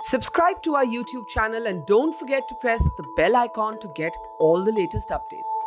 Subscribe to our YouTube channel and don't forget to press the bell icon to get all the latest updates.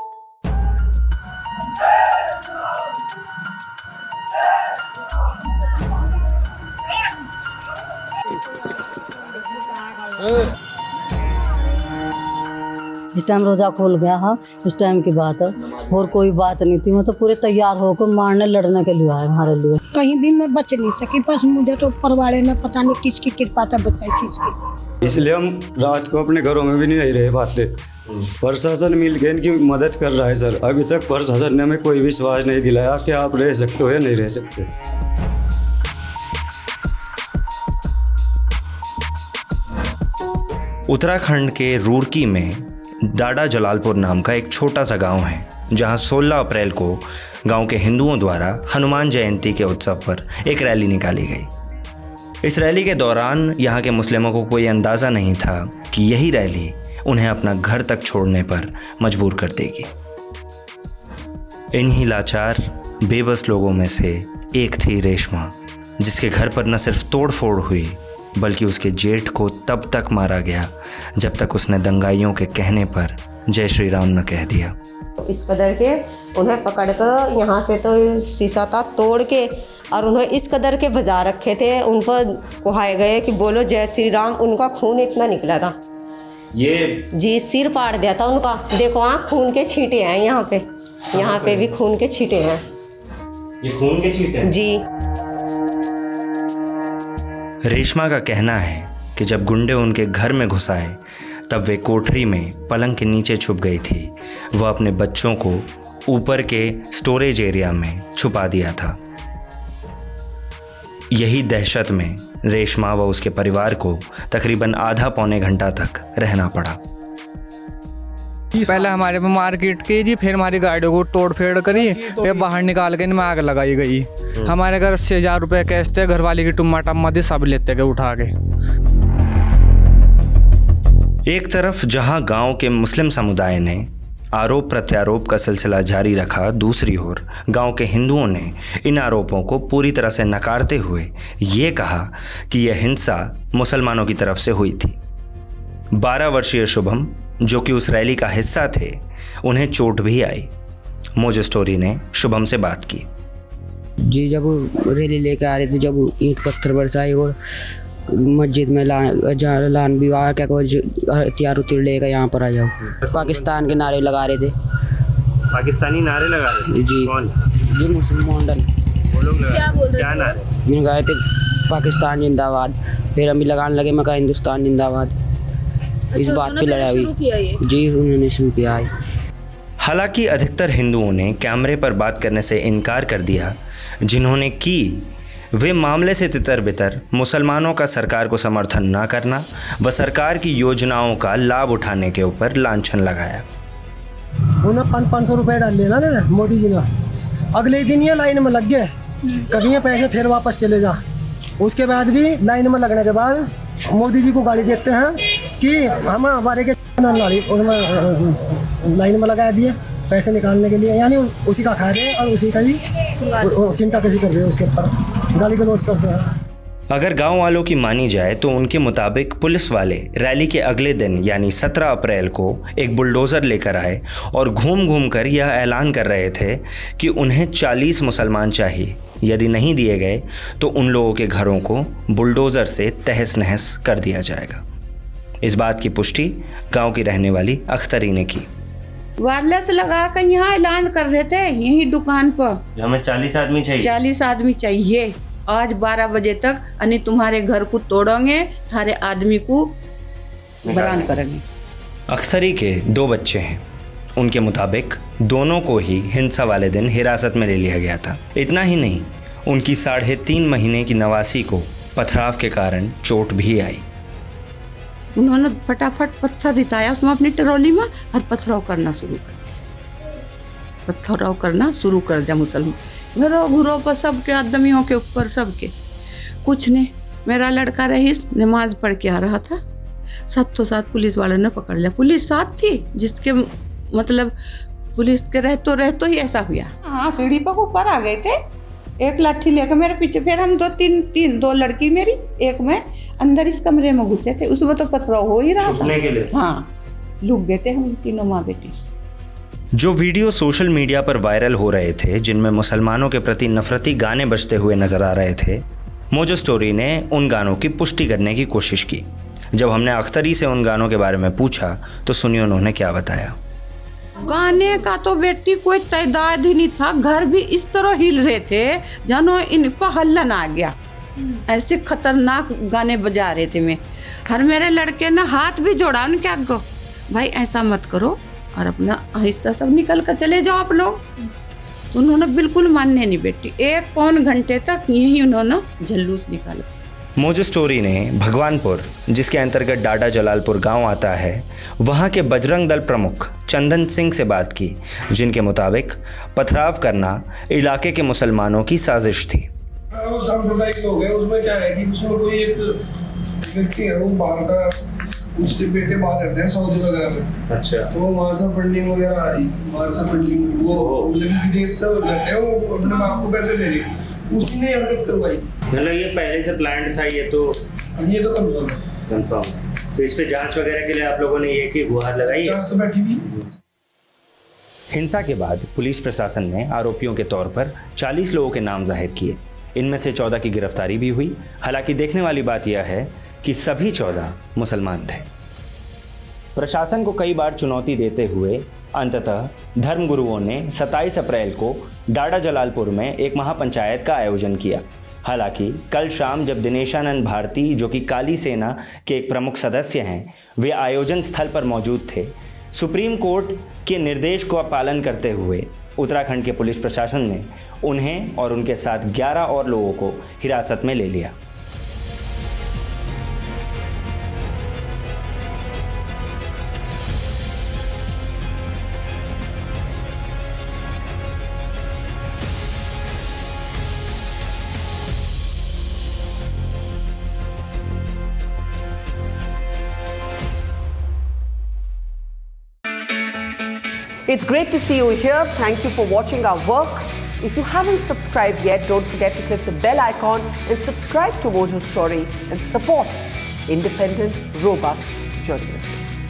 जिस time रोज़ा खोल गया हा उस time की बात है और कोई बात नहीं थी। मैं तो पूरे तैयार होकर मारने लड़ने के लिए आए हमारे लिए। कहीं भी मैं बच नहीं सकी, बस मुझे तो ऊपर वाले ने पता नहीं किसकी कृपा से बचाई किसकी। इसलिए हम रात को अपने घरों में भी नहीं रह पाते। प्रशासन मिलकर इनकी मदद कर रहा है सर। अभी तक प्रशासन ने हमें कोई विश्वास नहीं दिलाया कि आप रह सकते हो या नहीं रह सकते। उत्तराखंड के रुड़की में डाडा जलालपुर नाम का एक छोटा सा गांव है, जहां 16 अप्रैल को गांव के हिंदुओं द्वारा हनुमान जयंती के उत्सव पर एक रैली निकाली गई। इस रैली के दौरान यहां के मुस्लिमों को कोई अंदाज़ा नहीं था कि यही रैली उन्हें अपना घर तक छोड़ने पर मजबूर कर देगी। इन्हीं लाचार बेबस लोगों में से एक थी रेशमा, जिसके घर पर न सिर्फ तोड़फोड़ हुई बल्कि उसके जेठ को तब तक मारा गया जब तक उसने दंगाइयों के कहने पर जय श्री राम न कह दिया। इस कदर के उन्हें पकड़ कर यहाँ से तो शीशा था तोड़ के और उन्हें इस कदर के बजा रखे थे। उन पर कुहाए गए कि बोलो जय श्री राम। उनका खून इतना निकला था, ये जी सिर फाड़ दिया था उनका। देखो हाँ, खून के छींटे हैं यहाँ पे भी खून के छींटे हैं। ये खून के छींटे हैं? जी। रेशमा का कहना है कि जब गुंडे उनके घर में घुस आए तब वे कोठरी में पलंग के नीचे छुप गई थी। वह अपने बच्चों को ऊपर के स्टोरेज एरिया में छुपा दिया था। यही दहशत में रेशमा व उसके परिवार को तकरीबन आधा पौने घंटा तक रहना पड़ा। पहले हमारे पे मारपीट की जी, फिर हमारी गाड़ियों को तोड़ फेड़ करी, फिर बाहर निकाल के इनमें आग लगाई गई। हमारे घर 80,000 रुपये कैश थे, घर वाले की टुम्मा टम्मा थी, सब लेते गए उठा के। एक तरफ जहां गांव के मुस्लिम समुदाय ने आरोप प्रत्यारोप का सिलसिला जारी रखा, दूसरी ओर गांव के हिंदुओं ने इन आरोपों को पूरी तरह से नकारते हुए ये कहा कि यह हिंसा मुसलमानों की तरफ से हुई थी। 12 वर्षीय शुभम, जो कि उस रैली का हिस्सा थे, उन्हें चोट भी आई। मोजो स्टोरी ने शुभम से बात की। जी, जब रैली लेके आ रहे थे, जब ईंट पत्थर बरसाई और मस्जिद में लान भी आ क्या हथियार उतर लेकर यहाँ पर आ जाओ, पाकिस्तान के नारे लगा रहे थे। पाकिस्तानी नारे लगा रहे थे? जी कौन? जी मुस्लिम मॉडल। वो लोग क्या बोल रहे? क्या नारे? मैंने कहा थे पाकिस्तान जिंदाबाद, फिर हम भी लगाने लगे, मैं कहा हिंदुस्तान जिंदाबाद। इस बात पे लड़ाई हुई जी, उन्होंने शुरू किया है। हालांकि अधिकतर हिंदुओं ने कैमरे पर बात करने से इनकार कर दिया। जिन्होंने की वे मामले से तितर बितर मुसलमानों का सरकार को समर्थन न करना व सरकार की योजनाओं का लाभ उठाने के ऊपर लांछन लगाया। उन्हें 500 रुपये डाल लेना ना मोदी जी ने, अगले दिन ये लाइन में लग गए, कभी ये पैसे फिर वापस चले जा। उसके बाद भी लाइन में लगने के बाद मोदी जी को गाड़ी देखते हैं कि हम हमारे के लाइन में लगा दिए पैसे निकालने के लिए, यानी उसी का खा रहे हैं और उसी का ही चिंता कैसी कर रहे हैं, उसके ऊपर गाली गलौज करते हैं। अगर गांव वालों की मानी जाए तो उनके मुताबिक पुलिस वाले रैली के अगले दिन यानी 17 अप्रैल को एक बुलडोज़र लेकर आए और घूम घूम कर यह ऐलान कर रहे थे कि उन्हें 40 मुसलमान चाहिए। यदि नहीं दिए गए तो उन लोगों के घरों को बुलडोज़र से तहस नहस कर दिया जाएगा। इस बात की पुष्टि गांव की रहने वाली अख्तरी ने की। वायरलेस लगा कर यहाँ ऐलान कर रहे थे यही दुकान पर, हमें 40 आदमी चाहिए, 40 आदमी चाहिए आज 12 बजे तक, यानी तुम्हारे घर को तोड़ेंगे, थारे आदमी को बरान करेंगे। अख्तरी के 2 बच्चे हैं। उनके मुताबिक दोनों को ही हिंसा वाले दिन हिरासत में ले लिया गया था। इतना ही नहीं, उनकी 3.5 महीने की नवासी को पथराव के कारण चोट भी आई। उन्होंने फटाफट पत्थर रिताया उसमें अपनी ट्रॉली में और पथराव करना शुरू कर दिया मुसलमान घरों घरों पर, सबके आदमियों के ऊपर, सबके। कुछ ने, मेरा लड़का रईस नमाज पढ़ के आ रहा था, साथ पुलिस वालों ने पकड़ लिया। पुलिस साथ थी, जिसके मतलब पुलिस के रहतो ही ऐसा हुआ। हाँ, सीढ़ी पर ऊपर आ गए थे एक लाठी लेकर मेरे पीछे, फिर हम दो लड़की मेरी, एक मैं अंदर इस कमरे में घुसे थे, उसमें तो पथराव हो ही रहा था। के लिए? हाँ, लुक गए थे हम तीनों माँ बेटी। जो वीडियो सोशल मीडिया पर वायरल हो रहे थे, जिनमें मुसलमानों के प्रति नफरती गाने बजते हुए नजर आ रहे थे, मोजो स्टोरी ने उन गानों की पुष्टि करने की कोशिश की। जब हमने अख्तरी से उन गानों के बारे में पूछा तो सुनिए उन्होंने क्या बताया। गाने का तो बेटी कोई तादाद ही नहीं था, घर भी इस तरह हिल रहे थे जानो इन पर हल्लन आ गया, ऐसे खतरनाक गाने बजा रहे थे। मैं हर मेरे लड़के ने हाथ भी जोड़ा उनके आगे, भाई ऐसा मत करो और अपना आहिस्ता सब निकल कर चले जाओ आप लोग। तो उन्होंने बिल्कुल मानने नहीं बेटी, 1 पौन घंटे तक यही उन्होंने जुलूस निकाला। मोजो स्टोरी ने भगवानपुर, जिसके अंतर्गत डाडा जलालपुर गांव आता है, वहां के बजरंग दल प्रमुख चंदन सिंह से बात की, जिनके मुताबिक पथराव करना इलाके के मुसलमानों की साजिश थी। वो सांप्रदायिक लोग हैं, उसमें क्या है कि उसमें कोई एक व्यक्ति है, वो बाहर का, उसके बेटे बाहर रहते हैं सऊदी वगैरह में। अच्छा। तो वहाँ से फंडिंग वगैरह आ रही, वहाँ से फंडिंग वो विदेश से करते हैं, वो अपने बाप को पैसे दे रही, उसने हरकत करवाई। मतलब ये पहले से प्लान्ड था? ये तो कंफर्म। तो इस पे जांच वगैरह के लिए आप लोगों ने ये की गुहार लगाई? जांच तो बैठी हुई। हिंसा के बाद पुलिस प्रशासन ने आरोपियों के तौर पर 40 लोगों के नाम जाहिर किए। इनमें से 14 की गिरफ्तारी भी हुई। हालांकि देखने वाली बात यह है कि सभी 14 मुसलमान थे। प्रशासन को कई बार चुनौती देते हुए अंततः धर्मगुरुओं ने 27 अप्रैल को डाडा जलालपुर में एक महापंचायत का आयोजन किया। हालांकि कल शाम जब दिनेशानंद भारती, जो कि काली सेना के एक प्रमुख सदस्य हैं, वे आयोजन स्थल पर मौजूद थे, सुप्रीम कोर्ट के निर्देश का पालन करते हुए उत्तराखंड के पुलिस प्रशासन ने उन्हें और उनके साथ 11 और लोगों को हिरासत में ले लिया। It's great to see you here. Thank you for watching our work. If you haven't subscribed yet, don't forget to click the bell icon and subscribe to Mojo Story and support independent, robust journalism.